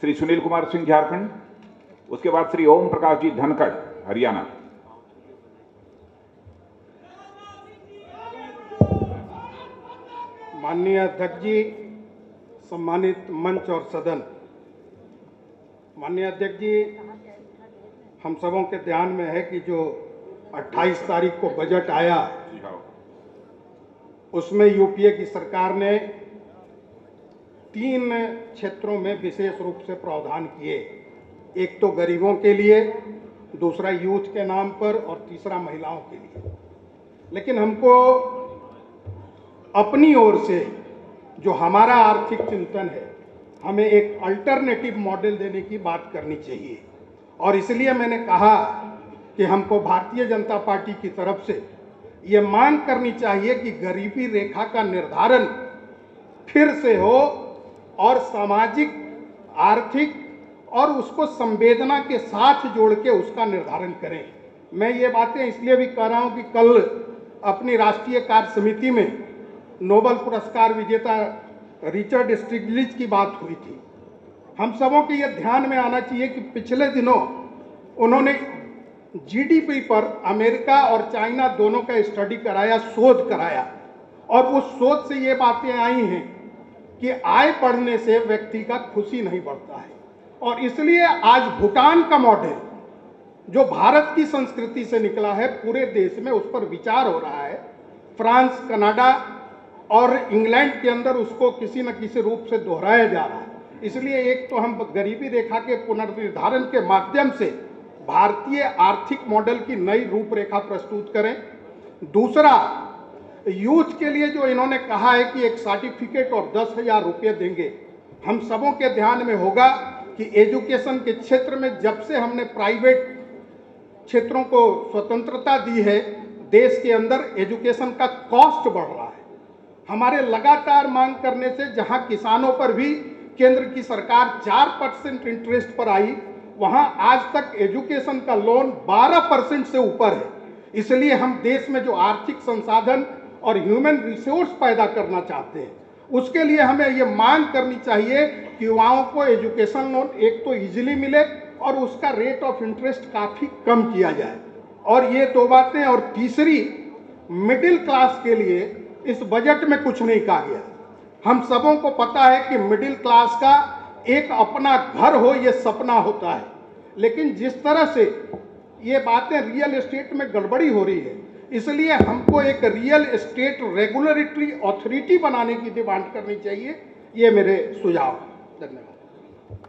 श्री सुनील कुमार सिंह झारखंड, उसके बाद श्री ओम प्रकाश जी धनखड़ हरियाणा। माननीय अध्यक्ष जी, सम्मानित मंच और सदन, माननीय अध्यक्ष जी, हम सबों के ध्यान में है कि जो 28 तारीख को बजट आया उसमें यूपीए की सरकार ने 3 क्षेत्रों में विशेष रूप से प्रावधान किए। एक तो गरीबों के लिए, दूसरा यूथ के नाम पर और तीसरा महिलाओं के लिए। लेकिन हमको अपनी ओर से जो हमारा आर्थिक चिंतन है, हमें एक अल्टरनेटिव मॉडल देने की बात करनी चाहिए। और इसलिए मैंने कहा कि हमको भारतीय जनता पार्टी की तरफ से ये मांग करनी चाहिए कि गरीबी रेखा का निर्धारण फिर से हो और सामाजिक, आर्थिक और उसको संवेदना के साथ जोड़ के उसका निर्धारण करें। मैं ये बातें इसलिए भी कह रहा हूँ कि कल अपनी राष्ट्रीय कार्य समिति में नोबेल पुरस्कार विजेता रिचर्ड स्टिग्लिट्ज़ की बात हुई थी। हम सबों के ये ध्यान में आना चाहिए कि पिछले दिनों उन्होंने जीडीपी पर अमेरिका और चाइना दोनों का स्टडी कराया, शोध कराया, और उस शोध से ये बातें आई हैं कि आय बढ़ने से व्यक्ति का खुशी नहीं बढ़ता है। और इसलिए आज भूटान का मॉडल जो भारत की संस्कृति से निकला है, पूरे देश में उस पर विचार हो रहा है। फ्रांस, कनाडा और इंग्लैंड के अंदर उसको किसी न किसी रूप से दोहराया जा रहा है। इसलिए एक तो हम गरीबी रेखा के पुनर्निर्धारण के माध्यम से भारतीय आर्थिक मॉडल की नई रूपरेखा प्रस्तुत करें। दूसरा, यूथ के लिए जो इन्होंने कहा है कि एक सर्टिफिकेट और 10,000 रुपये देंगे, हम सबों के ध्यान में होगा कि एजुकेशन के क्षेत्र में जब से हमने प्राइवेट क्षेत्रों को स्वतंत्रता दी है, देश के अंदर एजुकेशन का कॉस्ट बढ़ रहा है। हमारे लगातार मांग करने से जहां किसानों पर भी केंद्र की सरकार 4% इंटरेस्ट पर आई, वहां आज तक एजुकेशन का लोन 12% से ऊपर है। इसलिए हम देश में जो आर्थिक संसाधन और ह्यूमन रिसोर्स पैदा करना चाहते हैं, उसके लिए हमें ये मांग करनी चाहिए कि युवाओं को एजुकेशन लोन एक तो इजीली मिले और उसका रेट ऑफ इंटरेस्ट काफ़ी कम किया जाए। और ये 2 बातें। और तीसरी, मिडिल क्लास के लिए इस बजट में कुछ नहीं कहा गया। हम सबों को पता है कि मिडिल क्लास का एक अपना घर हो ये सपना होता है, लेकिन जिस तरह से ये बातें रियल एस्टेट में गड़बड़ी हो रही है, इसलिए हमको एक रियल एस्टेट रेगुलेटरी अथॉरिटी बनाने की डिमांड करनी चाहिए। ये मेरे सुझाव। धन्यवाद।